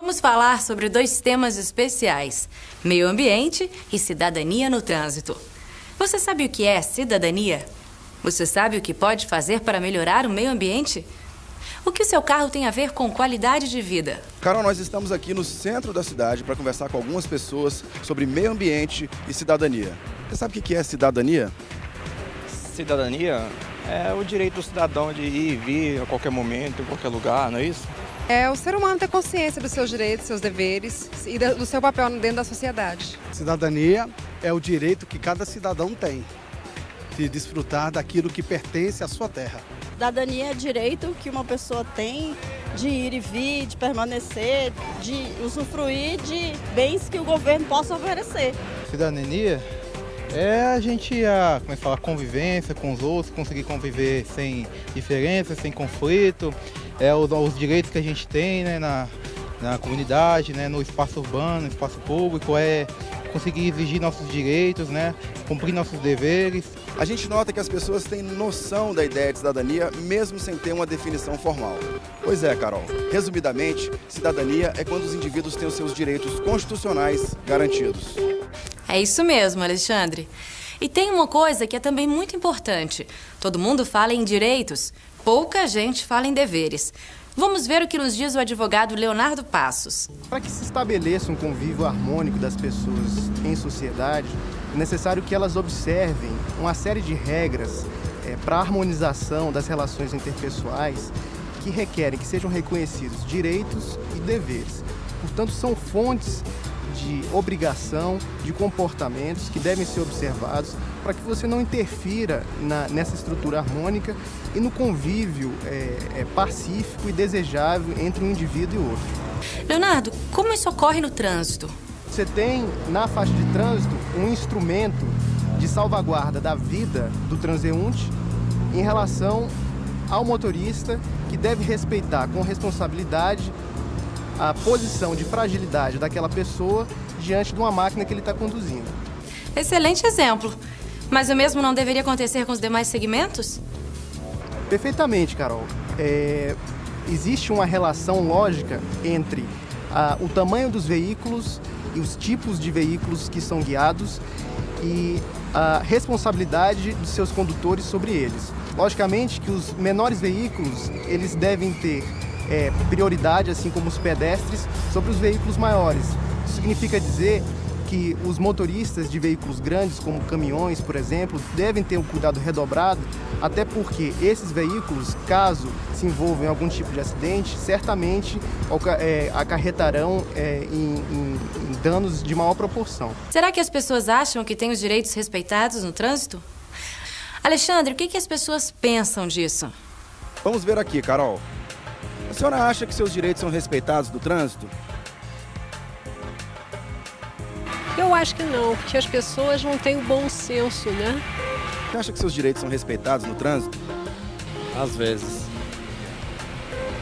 Vamos falar sobre dois temas especiais: meio ambiente e cidadania no trânsito. Você sabe o que é cidadania? Você sabe o que pode fazer para melhorar o meio ambiente? O que o seu carro tem a ver com qualidade de vida? Carol, nós estamos aqui no centro da cidade para conversar com algumas pessoas sobre meio ambiente e cidadania. Você sabe o que é cidadania? Cidadania é o direito do cidadão de ir e vir a qualquer momento, em qualquer lugar, não é isso? É o ser humano ter consciência dos seus direitos, dos seus deveres e do seu papel dentro da sociedade. Cidadania é o direito que cada cidadão tem de desfrutar daquilo que pertence à sua terra. Cidadania é direito que uma pessoa tem de ir e vir, de permanecer, de usufruir de bens que o governo possa oferecer. Cidadania é a gente, a convivência com os outros, conseguir conviver sem diferença, sem conflito, os direitos que a gente tem, né, na comunidade, né, no espaço urbano, no espaço público, é conseguir exigir nossos direitos, né, cumprir nossos deveres. A gente nota que as pessoas têm noção da ideia de cidadania, mesmo sem ter uma definição formal. Pois é, Carol. Resumidamente, cidadania é quando os indivíduos têm os seus direitos constitucionais garantidos. É isso mesmo, Alexandre. E tem uma coisa que é também muito importante. Todo mundo fala em direitos, pouca gente fala em deveres. Vamos ver o que nos diz o advogado Leonardo Passos. Para que se estabeleça um convívio harmônico das pessoas em sociedade, é necessário que elas observem uma série de regras para a harmonização das relações interpessoais que requerem que sejam reconhecidos direitos e deveres. Portanto, são fontes de obrigação, de comportamentos que devem ser observados para que você não interfira nessa estrutura harmônica e no convívio pacífico e desejável entre um indivíduo e outro. Leonardo, como isso ocorre no trânsito? Você tem na faixa de trânsito um instrumento de salvaguarda da vida do transeunte em relação ao motorista, que deve respeitar com responsabilidade a posição de fragilidade daquela pessoa diante de uma máquina que ele está conduzindo. Excelente exemplo. Mas o mesmo não deveria acontecer com os demais segmentos? Perfeitamente, Carol. Existe uma relação lógica entre o tamanho dos veículos e os tipos de veículos que são guiados e a responsabilidade dos seus condutores sobre eles. Logicamente que os menores veículos, eles devem ter prioridade, assim como os pedestres, sobre os veículos maiores. Isso significa dizer que os motoristas de veículos grandes, como caminhões, por exemplo, devem ter um cuidado redobrado, até porque esses veículos, caso se envolvam em algum tipo de acidente, certamente acarretarão em danos de maior proporção. Será que as pessoas acham que têm os direitos respeitados no trânsito? Alexandre, o que as pessoas pensam disso? Vamos ver aqui, Carol. A senhora acha que seus direitos são respeitados no trânsito? Eu acho que não, porque as pessoas não têm o bom senso, né? Você acha que seus direitos são respeitados no trânsito? Às vezes.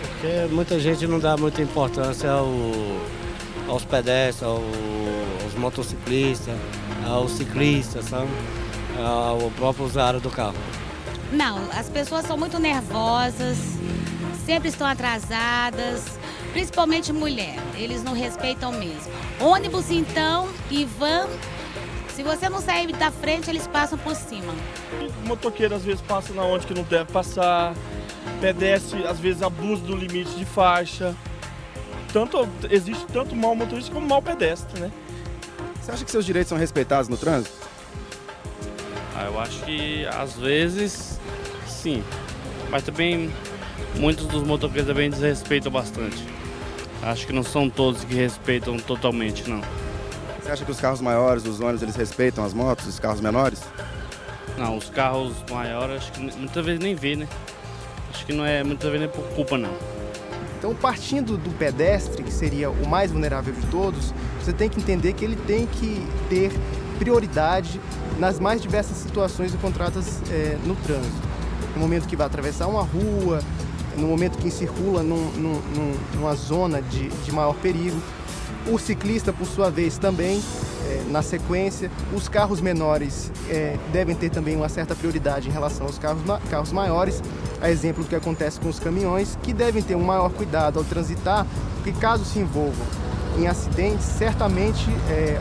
Porque muita gente não dá muita importância aos pedestres, aos motociclistas, aos ciclistas, sabe? Ao próprio usuário do carro. Não, as pessoas são muito nervosas, sempre estão atrasadas, principalmente mulher, eles não respeitam mesmo. Ônibus então e van, se você não sair da frente, eles passam por cima. O motoqueiro às vezes passa na onde que não deve passar, pedestre às vezes abusa do limite de faixa. Existe tanto mau motorista como mau pedestre, né? Você acha que seus direitos são respeitados no trânsito? Eu acho que às vezes sim, mas também muitos dos motoqueiros também desrespeitam bastante. Acho que não são todos que respeitam totalmente, não. Você acha que os carros maiores, os ônibus, eles respeitam as motos, os carros menores? Não, os carros maiores acho que muitas vezes nem vê, né? Acho que não é muitas vezes nem por culpa, não. Então, partindo do pedestre, que seria o mais vulnerável de todos, você tem que entender que ele tem que ter prioridade nas mais diversas situações encontradas no trânsito. No momento que vai atravessar uma rua, no momento que circula numa zona de maior perigo. O ciclista, por sua vez, também, na sequência. Os carros menores devem ter também uma certa prioridade em relação aos carros maiores, a exemplo do que acontece com os caminhões, que devem ter um maior cuidado ao transitar, porque que, caso se envolvam em acidentes, certamente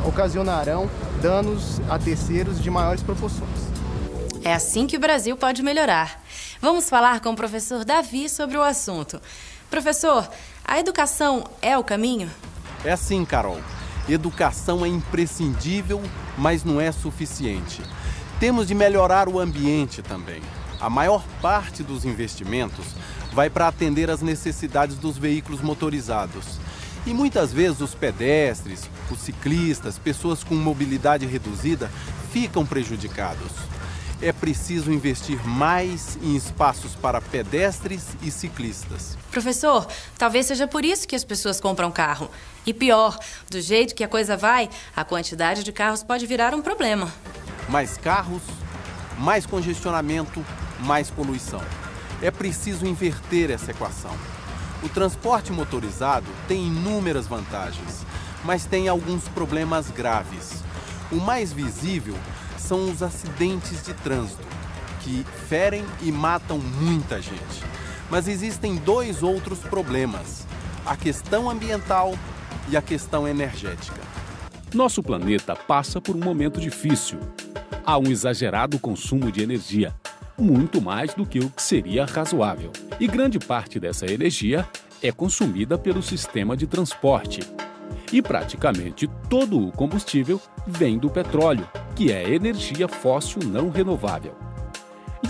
ocasionarão danos a terceiros de maiores proporções. É assim que o Brasil pode melhorar. Vamos falar com o professor Davi sobre o assunto. Professor, a educação é o caminho? É sim, Carol. Educação é imprescindível, mas não é suficiente. Temos de melhorar o ambiente também. A maior parte dos investimentos vai para atender às necessidades dos veículos motorizados. E muitas vezes os pedestres, os ciclistas, pessoas com mobilidade reduzida ficam prejudicados. É preciso investir mais em espaços para pedestres e ciclistas. Professor, talvez seja por isso que as pessoas compram carro. E pior, do jeito que a coisa vai, a quantidade de carros pode virar um problema. Mais carros, mais congestionamento, mais poluição. É preciso inverter essa equação. O transporte motorizado tem inúmeras vantagens, mas tem alguns problemas graves. O mais visível são os acidentes de trânsito, que ferem e matam muita gente. Mas existem dois outros problemas: a questão ambiental e a questão energética. Nosso planeta passa por um momento difícil. Há um exagerado consumo de energia, muito mais do que o que seria razoável. E grande parte dessa energia é consumida pelo sistema de transporte. E praticamente todo o combustível vem do petróleo, que é energia fóssil não renovável.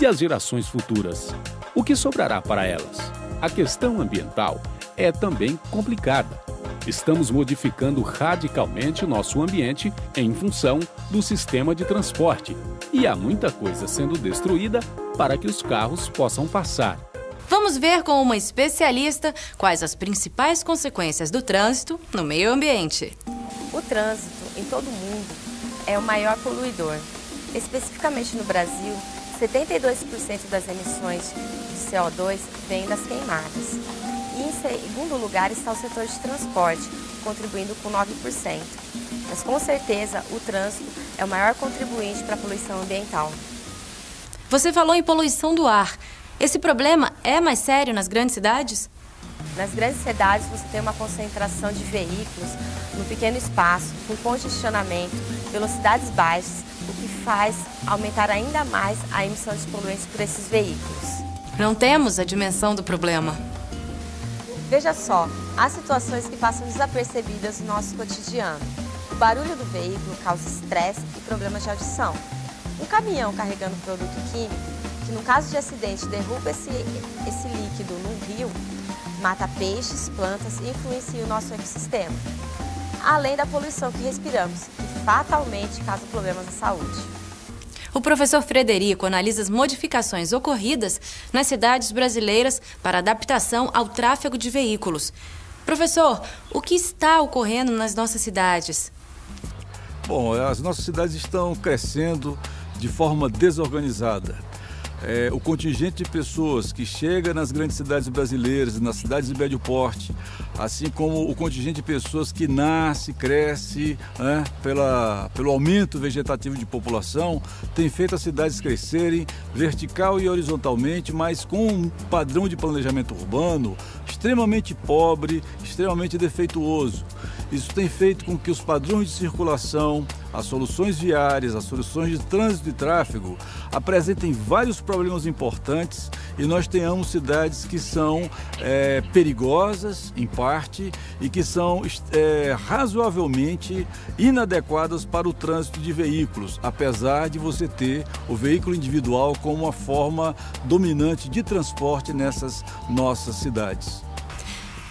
E as gerações futuras? O que sobrará para elas? A questão ambiental é também complicada. Estamos modificando radicalmente o nosso ambiente em função do sistema de transporte. E há muita coisa sendo destruída para que os carros possam passar. Vamos ver com uma especialista quais as principais consequências do trânsito no meio ambiente. O trânsito, em todo o mundo, é o maior poluidor. Especificamente no Brasil, 72% das emissões de CO2 vêm das queimadas. E em segundo lugar está o setor de transporte, contribuindo com 9%. Mas com certeza o trânsito é o maior contribuinte para a poluição ambiental. Você falou em poluição do ar. Esse problema é mais sério nas grandes cidades? Nas grandes cidades você tem uma concentração de veículos no pequeno espaço, com congestionamento, velocidades baixas, o que faz aumentar ainda mais a emissão de poluentes por esses veículos. Não temos a dimensão do problema. Veja só, há situações que passam desapercebidas no nosso cotidiano. O barulho do veículo causa estresse e problemas de audição. Um caminhão carregando produto químico, que no caso de acidente derruba esse líquido num rio, mata peixes, plantas e influencia o nosso ecossistema. Além da poluição que respiramos, que fatalmente causa problemas à saúde. O professor Frederico analisa as modificações ocorridas nas cidades brasileiras para adaptação ao tráfego de veículos. Professor, o que está ocorrendo nas nossas cidades? Bom, as nossas cidades estão crescendo de forma desorganizada. O contingente de pessoas que chega nas grandes cidades brasileiras, nas cidades de médio porte, assim como o contingente de pessoas que nasce, cresce, pelo aumento vegetativo de população, tem feito as cidades crescerem vertical e horizontalmente, mas com um padrão de planejamento urbano extremamente pobre, extremamente defeituoso. Isso tem feito com que os padrões de circulação, as soluções viárias, as soluções de trânsito e tráfego apresentem vários problemas importantes e nós tenhamos cidades que são perigosas, em parte, e que são razoavelmente inadequadas para o trânsito de veículos, apesar de você ter o veículo individual como uma forma dominante de transporte nessas nossas cidades.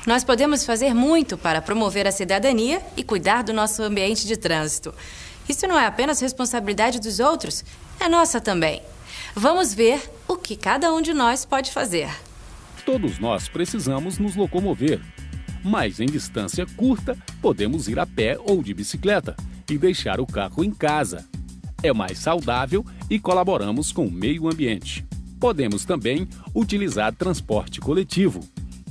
Nós podemos fazer muito para promover a cidadania e cuidar do nosso ambiente de trânsito. Isso não é apenas responsabilidade dos outros, é nossa também. Vamos ver o que cada um de nós pode fazer. Todos nós precisamos nos locomover, mas em distância curta podemos ir a pé ou de bicicleta e deixar o carro em casa. É mais saudável e colaboramos com o meio ambiente. Podemos também utilizar transporte coletivo.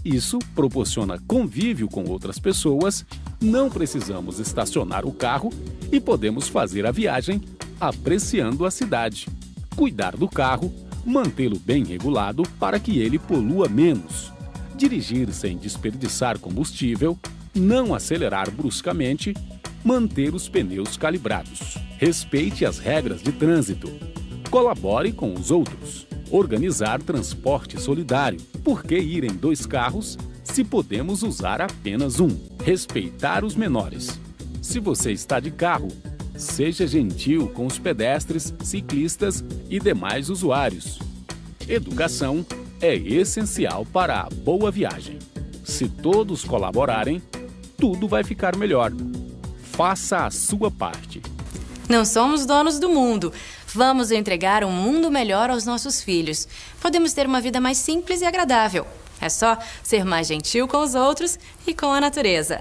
Isso proporciona convívio com outras pessoas, não precisamos estacionar o carro e podemos fazer a viagem apreciando a cidade. Cuidar do carro, mantê-lo bem regulado para que ele polua menos. dirigir sem desperdiçar combustível, não acelerar bruscamente, manter os pneus calibrados. Respeite as regras de trânsito. Colabore com os outros. Organizar transporte solidário. Por que ir em 2 carros se podemos usar apenas um? Respeitar os menores. Se você está de carro, seja gentil com os pedestres, ciclistas e demais usuários. Educação é essencial para a boa viagem. Se todos colaborarem, tudo vai ficar melhor. Faça a sua parte. Não somos donos do mundo. Vamos entregar um mundo melhor aos nossos filhos. Podemos ter uma vida mais simples e agradável. É só ser mais gentil com os outros e com a natureza.